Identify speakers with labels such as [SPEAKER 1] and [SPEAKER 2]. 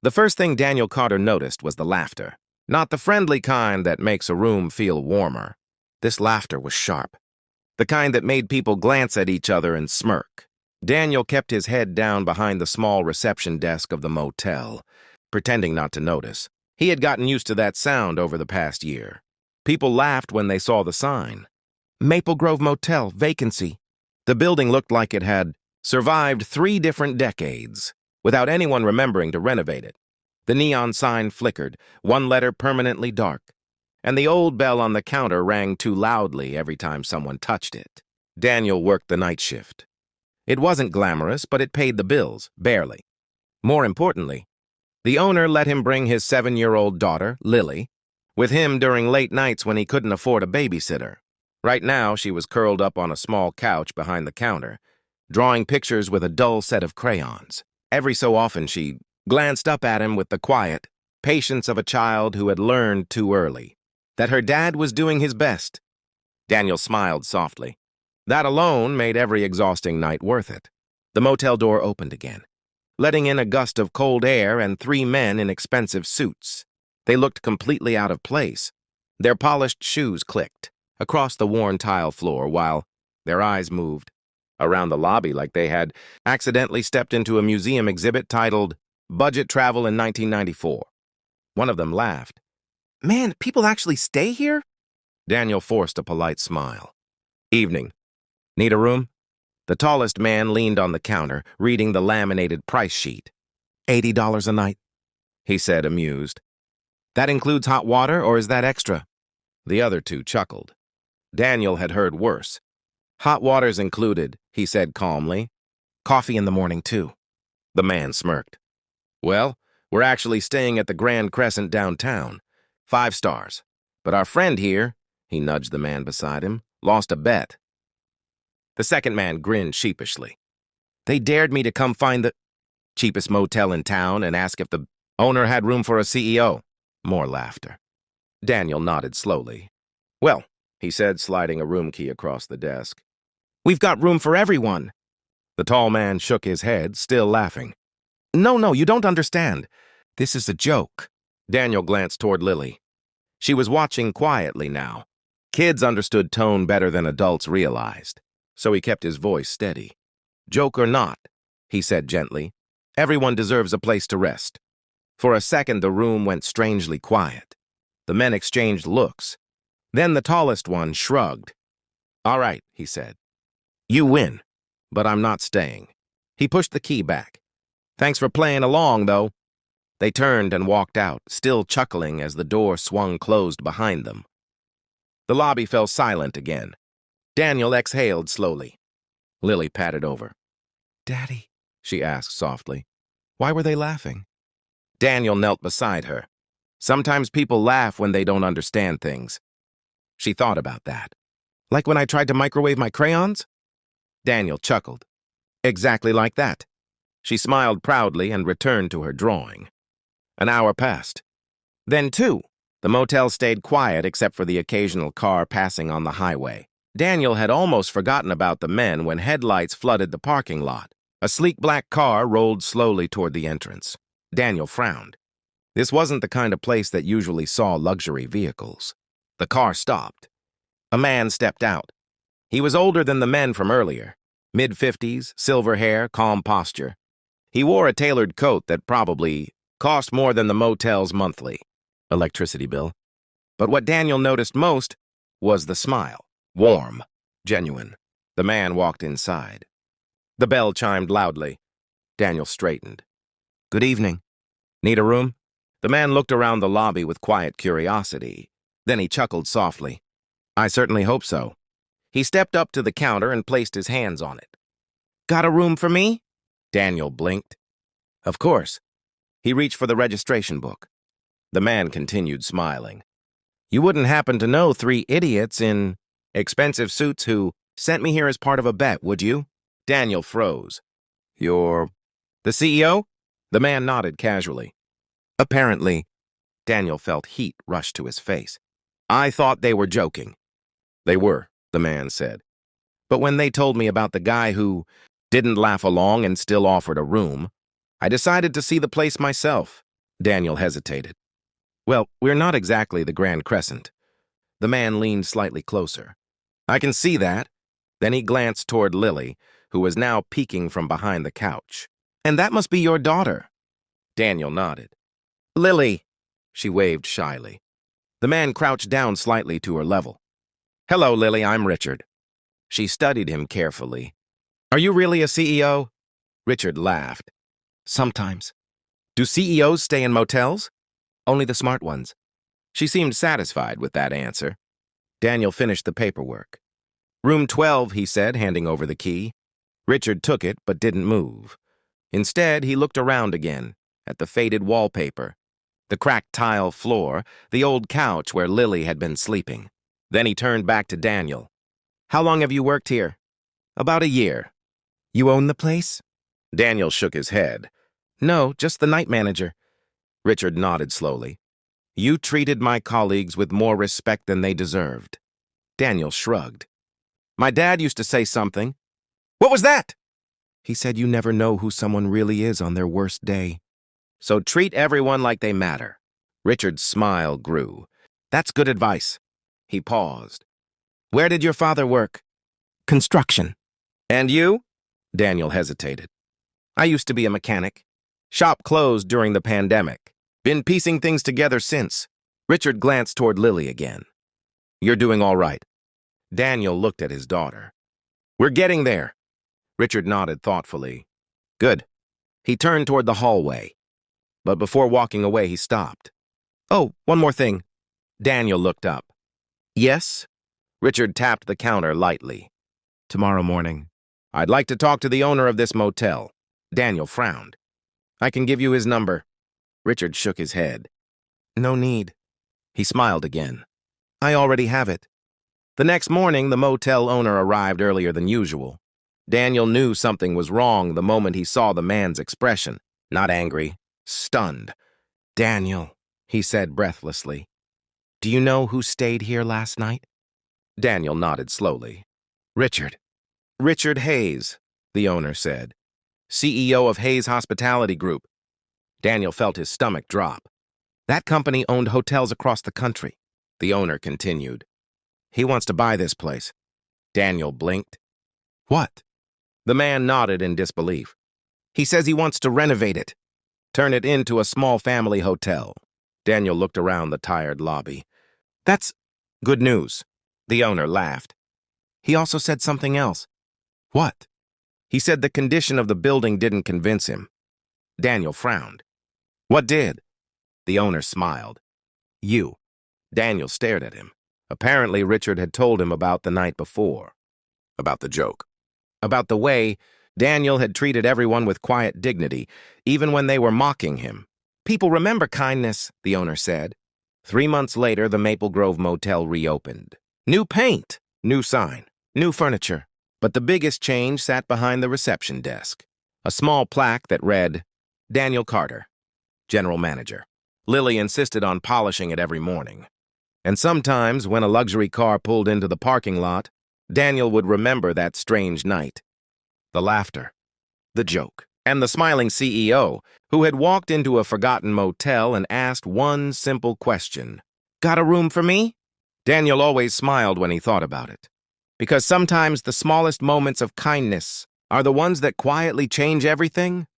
[SPEAKER 1] The first thing Daniel Carter noticed was the laughter. Not the friendly kind that makes a room feel warmer. This laughter was sharp. The kind that made people glance at each other and smirk. Daniel kept his head down behind the small reception desk of the motel, pretending not to notice. He had gotten used to that sound over the past year. People laughed when they saw the sign. Maple Grove Motel, vacancy. The building looked like it had survived 3 different decades, without anyone remembering to renovate it. The neon sign flickered, one letter permanently dark, and the old bell on the counter rang too loudly every time someone touched it. Daniel worked the night shift. It wasn't glamorous, but it paid the bills, barely. More importantly, the owner let him bring his 7-year-old daughter, Lily, with him during late nights when he couldn't afford a babysitter. Right now, she was curled up on a small couch behind the counter, drawing pictures with a dull set of crayons. Every so often, she glanced up at him with the quiet patience of a child who had learned too early that her dad was doing his best. Daniel smiled softly. That alone made every exhausting night worth it. The motel door opened again, letting in a gust of cold air and 3 men in expensive suits. They looked completely out of place. Their polished shoes clicked across the worn tile floor while their eyes moved around the lobby like they had accidentally stepped into a museum exhibit titled Budget Travel in 1994. One of them laughed. "Man, people actually stay here?" Daniel forced a polite smile. "Evening. Need a room?" The tallest man leaned on the counter, reading the laminated price sheet. $80 a night, he said, amused. "That includes hot water, or is that extra?" The other 2 chuckled. Daniel had heard worse. "Hot water's included," he said calmly. "Coffee in the morning, too." The man smirked. "Well, we're actually staying at the Grand Crescent downtown. 5 stars. But our friend here," he nudged the man beside him, "lost a bet." The second man grinned sheepishly. "They dared me to come find the cheapest motel in town and ask if the owner had room for a CEO. More laughter. Daniel nodded slowly. "Well," he said, sliding a room key across the desk, "we've got room for everyone." The tall man shook his head, still laughing. No, you don't understand. This is a joke." Daniel glanced toward Lily. She was watching quietly now. Kids understood tone better than adults realized, so he kept his voice steady. "Joke or not," he said gently, "everyone deserves a place to rest." For a second, the room went strangely quiet. The men exchanged looks. Then the tallest one shrugged. "All right," he said. "You win, but I'm not staying." He pushed the key back. "Thanks for playing along, though." They turned and walked out, still chuckling as the door swung closed behind them. The lobby fell silent again. Daniel exhaled slowly. Lily patted over. "Daddy," she asked softly, "why were they laughing?" Daniel knelt beside her. "Sometimes people laugh when they don't understand things." She thought about that. "Like when I tried to microwave my crayons?" Daniel chuckled. "Exactly like that." She smiled proudly and returned to her drawing. An hour passed. Then 2. The motel stayed quiet except for the occasional car passing on the highway. Daniel had almost forgotten about the men when headlights flooded the parking lot. A sleek black car rolled slowly toward the entrance. Daniel frowned. This wasn't the kind of place that usually saw luxury vehicles. The car stopped. A man stepped out. He was older than the men from earlier. Mid-50s, silver hair, calm posture. He wore a tailored coat that probably cost more than the motel's monthly electricity bill. But what Daniel noticed most was the smile. Warm, genuine. The man walked inside. The bell chimed loudly. Daniel straightened. "Good evening. Need a room?" The man looked around the lobby with quiet curiosity. Then he chuckled softly. "I certainly hope so." He stepped up to the counter and placed his hands on it. "Got a room for me?" Daniel blinked. "Of course." He reached for the registration book. The man continued smiling. "You wouldn't happen to know 3 idiots in expensive suits who sent me here as part of a bet, would you?" Daniel froze. "You're the CEO?" The man nodded casually. "Apparently." Daniel felt heat rush to his face. "I thought they were joking." "They were," the man said. "But when they told me about the guy who didn't laugh along and still offered a room, I decided to see the place myself." Daniel hesitated. Well, we're not exactly the Grand Crescent. The man leaned slightly closer. I can see that. Then he glanced toward Lily, who was now peeking from behind the couch. And that must be your daughter. Daniel nodded. Lily, she waved shyly. The man crouched down slightly to her level. Hello, Lily, I'm Richard. She studied him carefully. Are you really a CEO? Richard laughed. Sometimes. Do CEOs stay in motels? Only the smart ones. She seemed satisfied with that answer. Daniel finished the paperwork. Room 12, he said, handing over the key. Richard took it, but didn't move. Instead, he looked around again, at the faded wallpaper, the cracked tile floor, the old couch where Lily had been sleeping. Then he turned back to Daniel. How long have you worked here? About a year. You own the place? Daniel shook his head. No, just the night manager. Richard nodded slowly. You treated my colleagues with more respect than they deserved. Daniel shrugged. My dad used to say something. What was that? He said you never know who someone really is on their worst day. So treat everyone like they matter. Richard's smile grew. That's good advice. He paused. Where did your father work? Construction. And you? Daniel hesitated. I used to be a mechanic. Shop closed during the pandemic. Been piecing things together since. Richard glanced toward Lily again. You're doing all right. Daniel looked at his daughter. We're getting there. Richard nodded thoughtfully. Good. He turned toward the hallway. But before walking away, he stopped. Oh, one more thing. Daniel looked up. Yes? Richard tapped the counter lightly. Tomorrow morning. I'd like to talk to the owner of this motel. Daniel frowned. I can give you his number. Richard shook his head. No need. He smiled again. I already have it. The next morning, the motel owner arrived earlier than usual. Daniel knew something was wrong the moment he saw the man's expression. Not angry, stunned. Daniel, he said breathlessly. Do you know who stayed here last night? Daniel nodded slowly. Richard. Richard Hayes, the owner said. CEO of Hayes Hospitality Group. Daniel felt his stomach drop. That company owned hotels across the country. The owner continued. He wants to buy this place. Daniel blinked. What? The man nodded in disbelief. He says he wants to renovate it. Turn it into a small family hotel. Daniel looked around the tired lobby. That's good news. The owner laughed. He also said something else. What? He said the condition of the building didn't convince him. Daniel frowned. What did? The owner smiled. You. Daniel stared at him. Apparently, Richard had told him about the night before. About the joke. About the way Daniel had treated everyone with quiet dignity, even when they were mocking him. People remember kindness, the owner said. 3 months later, the Maple Grove Motel reopened. New paint, new sign, new furniture. But the biggest change sat behind the reception desk. A small plaque that read, Daniel Carter, General Manager. Lily insisted on polishing it every morning. And sometimes, when a luxury car pulled into the parking lot, Daniel would remember that strange night. The laughter, the joke, and the smiling CEO who had walked into a forgotten motel and asked one simple question. Got a room for me? Daniel always smiled when he thought about it. Because sometimes the smallest moments of kindness are the ones that quietly change everything.